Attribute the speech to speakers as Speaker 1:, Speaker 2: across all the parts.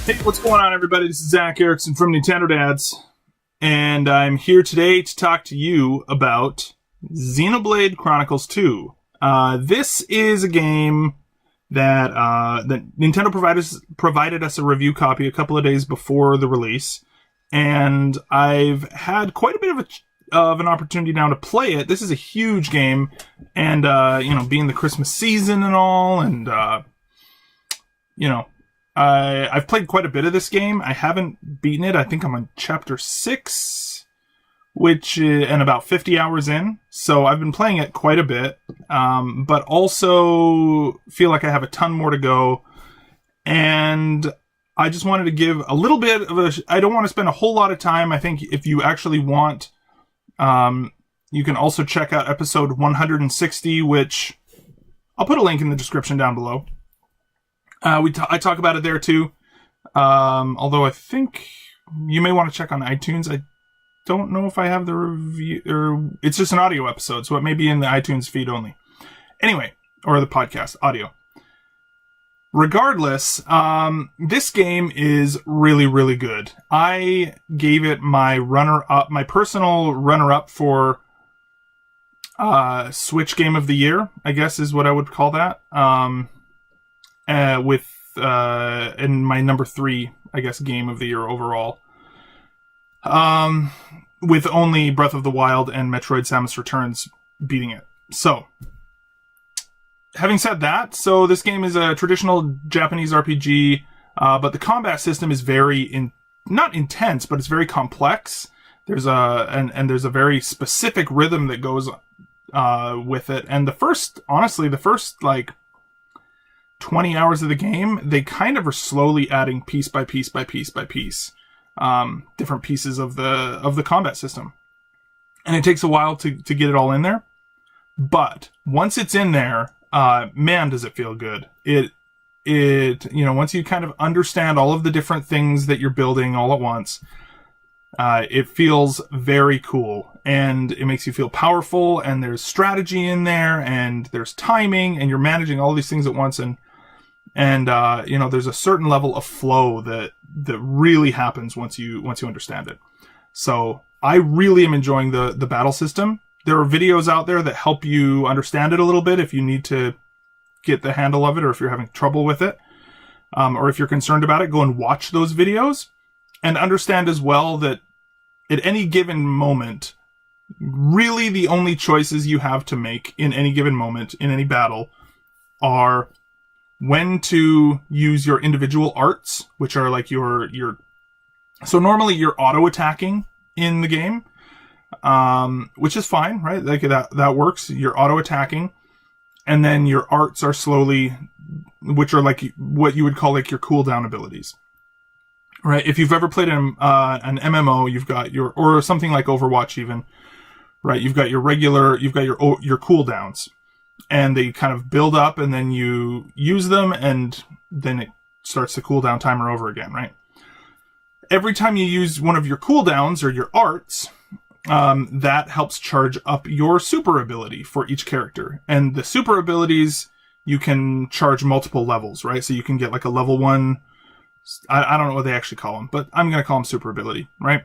Speaker 1: Hey, what's going on, everybody? This is Zach Erickson from Nintendo Dads, and I'm here today to talk to you about Xenoblade Chronicles 2. This is a game that Nintendo provided us a review copy a couple of days before the release, and I've had quite a bit of an opportunity now to play it. This is a huge game, and being the Christmas season and all, and I've played quite a bit of this game. I haven't beaten it. I think I'm on chapter 6, and about 50 hours in. So I've been playing it quite a bit, but also feel like I have a ton more to go. And I just wanted to give a little bit of I don't want to spend a whole lot of time. I think if you actually want, you can also check out episode 160, which I'll put a link in the description down below. I talk about it there too. Although I think you may want to check on iTunes. I don't know if I have the review, or it's just an audio episode, so it may be in the iTunes feed only. Anyway, or the podcast audio. Regardless, this game is really, really good. I gave it my personal runner-up for Switch Game of the Year, I guess is what I would call that. In my number 3, I guess, game of the year overall. With only Breath of the Wild and Metroid Samus Returns beating it. So, having said that, this game is a traditional Japanese RPG, but the combat system is very not intense, but it's very complex. There's there's a very specific rhythm that goes with it. And the first 20 hours of the game, they kind of are slowly adding piece by piece different pieces of the combat system, and it takes a while to get it all in there. But once it's in there, man, does it feel good. Once you kind of understand all of the different things that you're building all at once, it feels very cool, and it makes you feel powerful, and there's strategy in there, and there's timing, and you're managing all these things at once, and there's a certain level of flow that really happens once you understand it. So I really am enjoying the battle system. There are videos out there that help you understand it a little bit if you need to get the handle of it, or if you're having trouble with it, or if you're concerned about it, go and watch those videos and understand as well that at any given moment, really the only choices you have to make in any given moment in any battle are when to use your individual arts, which are like so normally you're auto attacking in the game, which is fine, right? Like that works. You're auto attacking, and then your arts are which are like what you would call like your cooldown abilities, right? If you've ever played an MMO, you've got or something like Overwatch even, right? You've got your cooldowns. And they kind of build up, and then you use them, and then it starts the cooldown timer over again, right? Every time you use one of your cooldowns or your arts, that helps charge up your super ability for each character. And the super abilities, you can charge multiple levels, right? So you can get like a level 1, I don't know what they actually call them, but I'm going to call them super ability, right?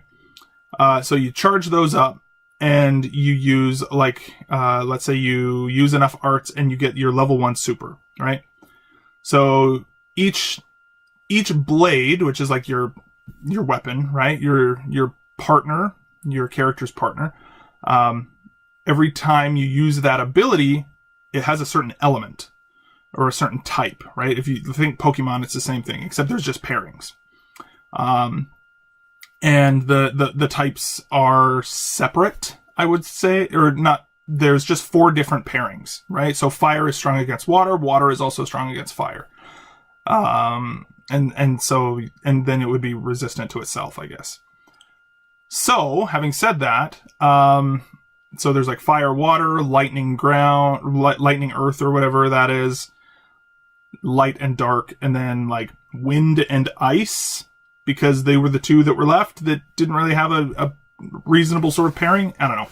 Speaker 1: So you charge those up, and you use let's say you use enough arts and you get your level 1 super, right? So each blade, which is like your weapon, right? Your partner, your character's partner, every time you use that ability, it has a certain element or a certain type, right? If you think Pokemon, it's the same thing, except there's just pairings. And the types are separate, I would say, or not. There's just 4 different pairings, right? So fire is strong against water. Water is also strong against fire. And then it would be resistant to itself, I guess. So having said that, so there's like fire, water, lightning, ground, lightning, earth, or whatever that is, light and dark, and then like wind and ice, because they were the 2 that were left that didn't really have a reasonable sort of pairing. I don't know.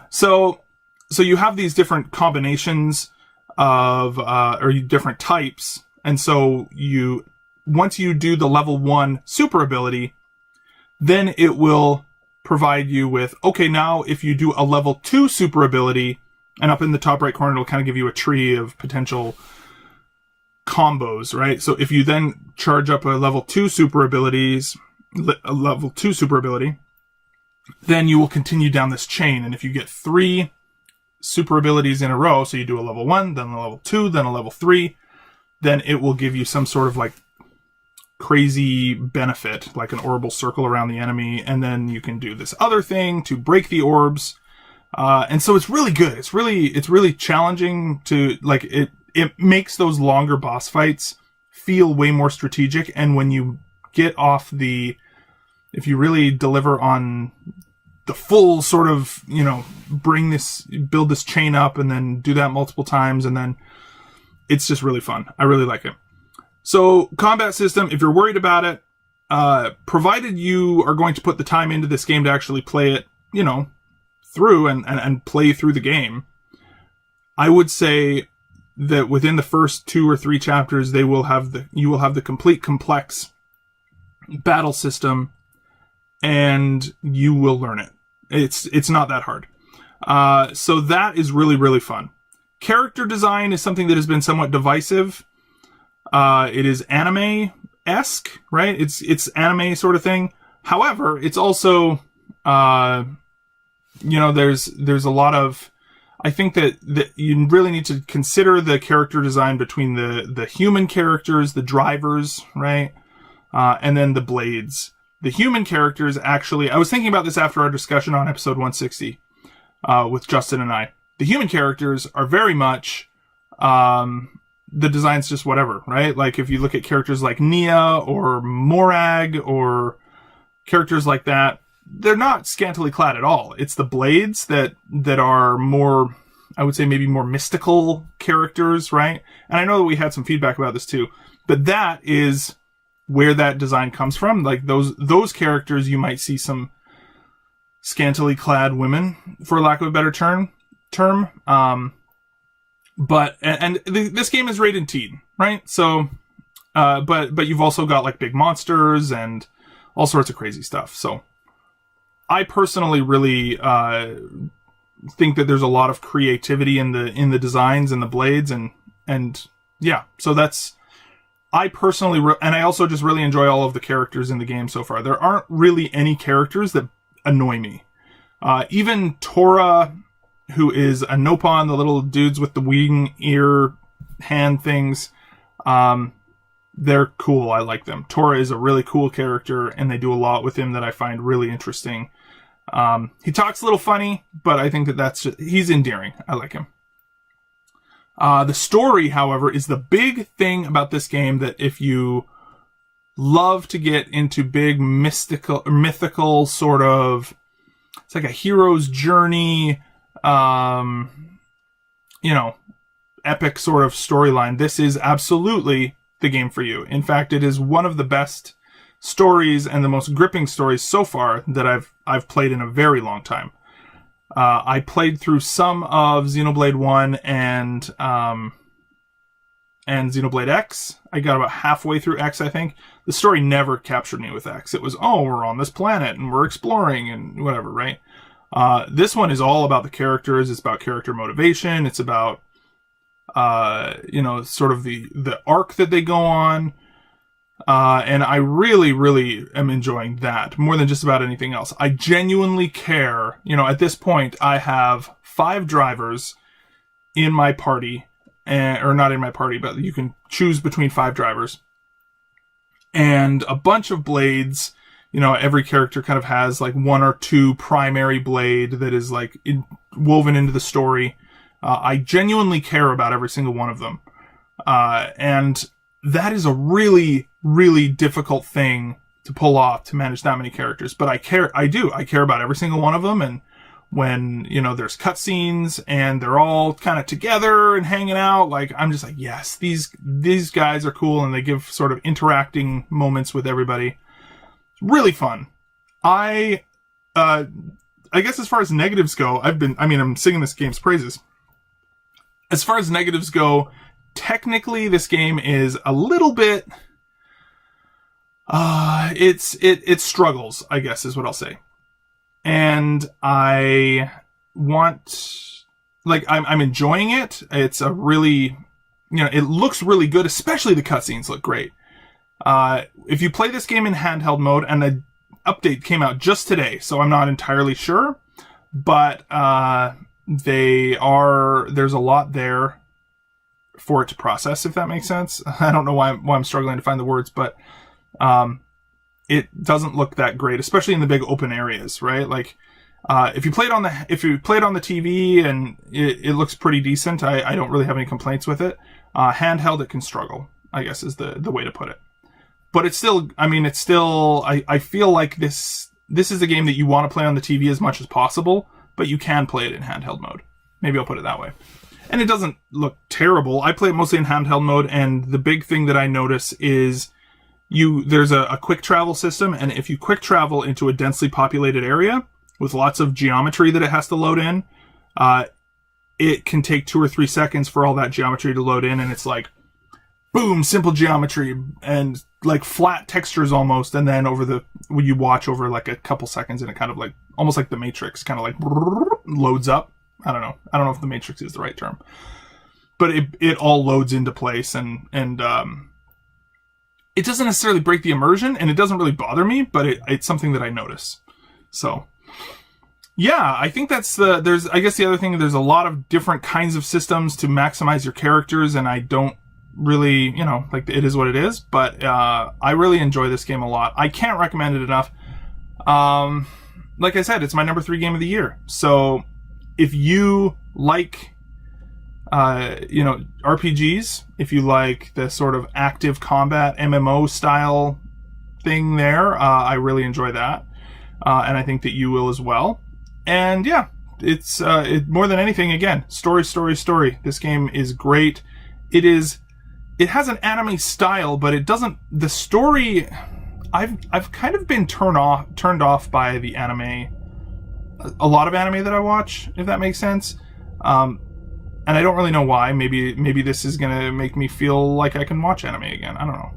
Speaker 1: So you have these different combinations of, or different types. And so once you do the level 1 super ability, then it will provide you with, okay, now if you do a level 2 super ability, and up in the top right corner, it'll kind of give you a tree of potential combos, right? So if you then charge up a level 2 super ability, then you will continue down this chain. And if you get 3 super abilities in a row, so you do a level 1, then a level 2, then a level 3, then it will give you some sort of like crazy benefit, like an orbital circle around the enemy, and then you can do this other thing to break the orbs. And so it's really good. It's really challenging to, like, it makes those longer boss fights feel way more strategic. And when you get off if you really deliver on the full sort of, build this chain up and then do that multiple times, and then it's just really fun. I really like it. So, combat system, if you're worried about it, provided you are going to put the time into this game to actually play it, through and play through the game, I would say that within the first 2 or 3 chapters, you will have the complete complex battle system, and you will learn it. It's not that hard. So that is really, really fun. Character design is something that has been somewhat divisive. It is anime-esque, right? It's anime sort of thing. However, it's also, there's a lot of, I think that you really need to consider the character design between the human characters, the drivers, right? And then the blades. The human characters, actually, I was thinking about this after our discussion on episode 160, with Justin and I. The human characters are very much, the design's just whatever, right? Like, if you look at characters like Nia or Morag or characters like that, they're not scantily clad at all. It's the blades that are more, I would say, maybe more mystical characters, right? And I know that we had some feedback about this too, but that is where that design comes from. Like, those characters, you might see some scantily clad women, for lack of a better term. But this game is rated teen, right? So, but you've also got like big monsters and all sorts of crazy stuff. So, I personally really think that there's a lot of creativity in the designs and the blades, and yeah. So that's, I personally and I also just really enjoy all of the characters in the game so far. There aren't really any characters that annoy me. Even Tora, who is a Nopon, the little dudes with the wing, ear, hand things. They're cool. I like them. Tora is a really cool character, and they do a lot with him that I find really interesting. He talks a little funny, but I think he's endearing. I like him. The story, however, is the big thing about this game, that if you love to get into big mythical sort of, it's like a hero's journey, epic sort of storyline, this is absolutely the game for you. In fact, it is one of the best stories and the most gripping stories so far that I've played in a very long time. I played through some of Xenoblade 1 and Xenoblade X. I got about halfway through X, I think. The story never captured me with X. It was, we're on this planet and we're exploring and whatever, right? This one is all about the characters. It's about character motivation. It's about, sort of the arc that they go on. And I really, really am enjoying that more than just about anything else. I genuinely care. At this point, I have 5 drivers in my party, or not in my party, but you can choose between 5 drivers. And a bunch of blades. Every character kind of has like 1 or 2 primary blade that is like woven into the story. I genuinely care about every single one of them. And that is a really, really difficult thing to pull off, to manage that many characters. But I care about every single one of them. And when, there's cutscenes and they're all kind of together and hanging out, like, I'm just like, yes, these guys are cool, and they give sort of interacting moments with everybody. Really fun. I guess as far as negatives go, I'm singing this game's praises. As far as negatives go, technically this game is a little bit it struggles, I guess is what I'll say. And I want, like, I'm enjoying it. It's a really, it looks really good, especially the cutscenes look great. If you play this game in handheld mode, and the update came out just today, so I'm not entirely sure, but there's a lot there for it to process, if that makes sense. I don't know why I'm struggling to find the words, but it doesn't look that great, especially in the big open areas, right? Like, if you play it on the TV, and it looks pretty decent, I don't really have any complaints with it. Handheld, it can struggle, I guess is the way to put it. But it's still, I feel like this is a game that you want to play on the TV as much as possible, but you can play it in handheld mode. Maybe I'll put it that way. And it doesn't look terrible. I play it mostly in handheld mode, and the big thing that I notice is there's a quick travel system, and if you quick travel into a densely populated area with lots of geometry that it has to load in, it can take 2 or 3 seconds for all that geometry to load in, and it's like, boom, simple geometry, and like flat textures almost, and then when you watch over like a couple seconds, and it kind of like, almost like the Matrix, kind of like loads up. I don't know if the Matrix is the right term, but it all loads into place, and it doesn't necessarily break the immersion, and it doesn't really bother me, but it's something that I notice. So, yeah, I think I guess the other thing, there's a lot of different kinds of systems to maximize your characters, and I don't really, like, it is what it is, but I really enjoy this game a lot. I can't recommend it enough. Like I said, it's my number 3 game of the year. So if you like, RPGs, if you like the sort of active combat MMO style thing there, I really enjoy that. And I think that you will as well. And yeah, it's more than anything, again, story. This game is great. It has an anime style, but it doesn't. The story, I've kind of been turned off by the anime. A lot of anime that I watch, if that makes sense. And I don't really know why. Maybe this is gonna make me feel like I can watch anime again. I don't know.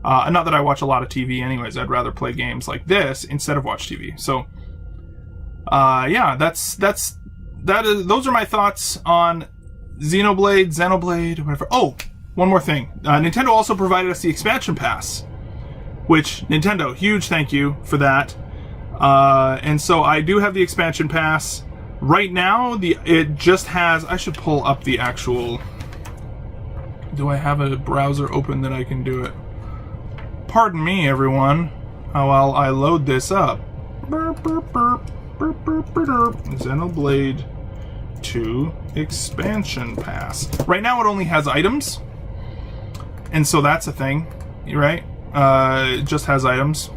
Speaker 1: Not that I watch a lot of TV anyways. I'd rather play games like this instead of watch TV. So, yeah, those are my thoughts on Xenoblade, whatever. Oh, one more thing. Nintendo also provided us the expansion pass, which, Nintendo, huge thank you for that. And so I do have the expansion pass. Right now, it just has... I should pull up the actual... Do I have a browser open that I can do it? Pardon me, everyone, while I load this up. Xenoblade 2 expansion pass. Right now, it only has items. And so that's a thing, right? It just has items.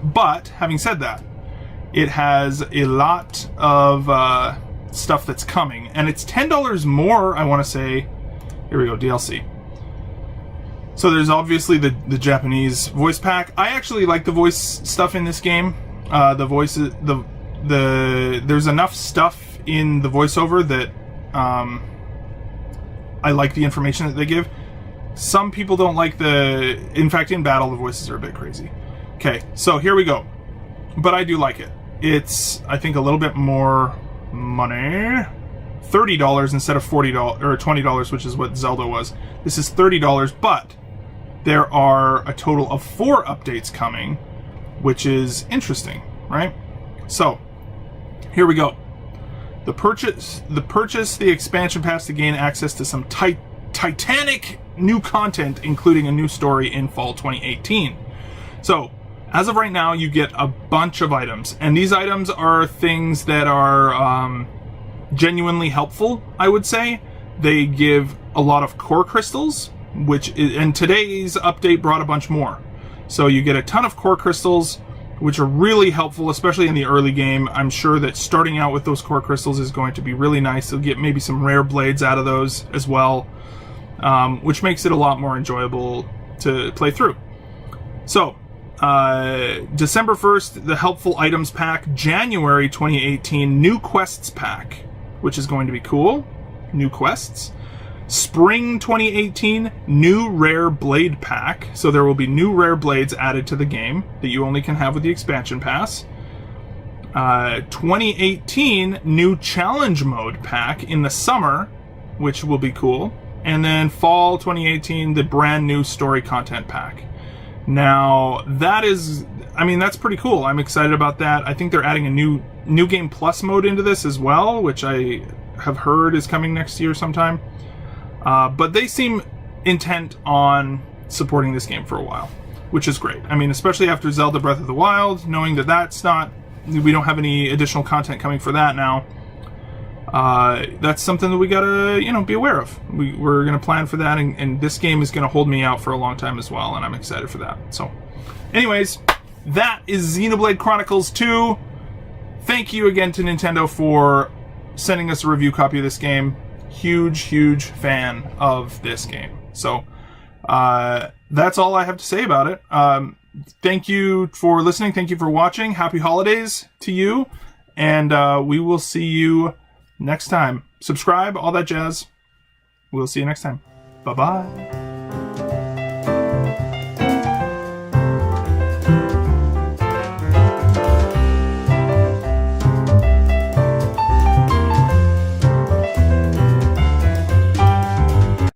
Speaker 1: But, having said that, it has a lot of stuff that's coming. And it's $10 more, I want to say. Here we go, DLC. So there's obviously the Japanese voice pack. I actually like the voice stuff in this game. The voices, there's enough stuff in the voiceover that I like the information that they give. Some people don't like in fact, in battle, the voices are a bit crazy. Okay, so here we go. But I do like it. It's, I think, a little bit more money. $30 instead of $40 or $20, which is what Zelda was. This is $30, but there are a total of 4 updates coming, which is interesting, right? So, here we go. Purchase the expansion pass to gain access to some titanic new content, including a new story in fall 2018. So, as of right now, you get a bunch of items, and these items are things that are genuinely helpful, I would say. They give a lot of core crystals, and today's update brought a bunch more. So you get a ton of core crystals, which are really helpful, especially in the early game. I'm sure that starting out with those core crystals is going to be really nice. You'll get maybe some rare blades out of those as well, which makes it a lot more enjoyable to play through. So, December 1st, the Helpful Items Pack. January 2018, New Quests Pack, which is going to be cool. New quests. Spring 2018, new rare blade pack. So there will be new rare blades added to the game that you only can have with the expansion pass. 2018, new challenge mode pack in the summer, which will be cool. And then fall 2018, the brand new story content pack. Now, that's pretty cool. I'm excited about that. I think they're adding a new game plus mode into this as well, which I have heard is coming next year sometime. But they seem intent on supporting this game for a while, which is great. I mean, especially after Zelda Breath of the Wild, knowing that we don't have any additional content coming for that now. That's something that we gotta, be aware of. We're gonna plan for that, and this game is gonna hold me out for a long time as well, and I'm excited for that. So, anyways, that is Xenoblade Chronicles 2. Thank you again to Nintendo for sending us a review copy of this game. Huge fan of this game. So, that's all I have to say about it. Thank you for listening. Thank you for watching. Happy holidays to you. And we will see you next time. Subscribe, all that jazz. We'll see you next time. Bye-bye.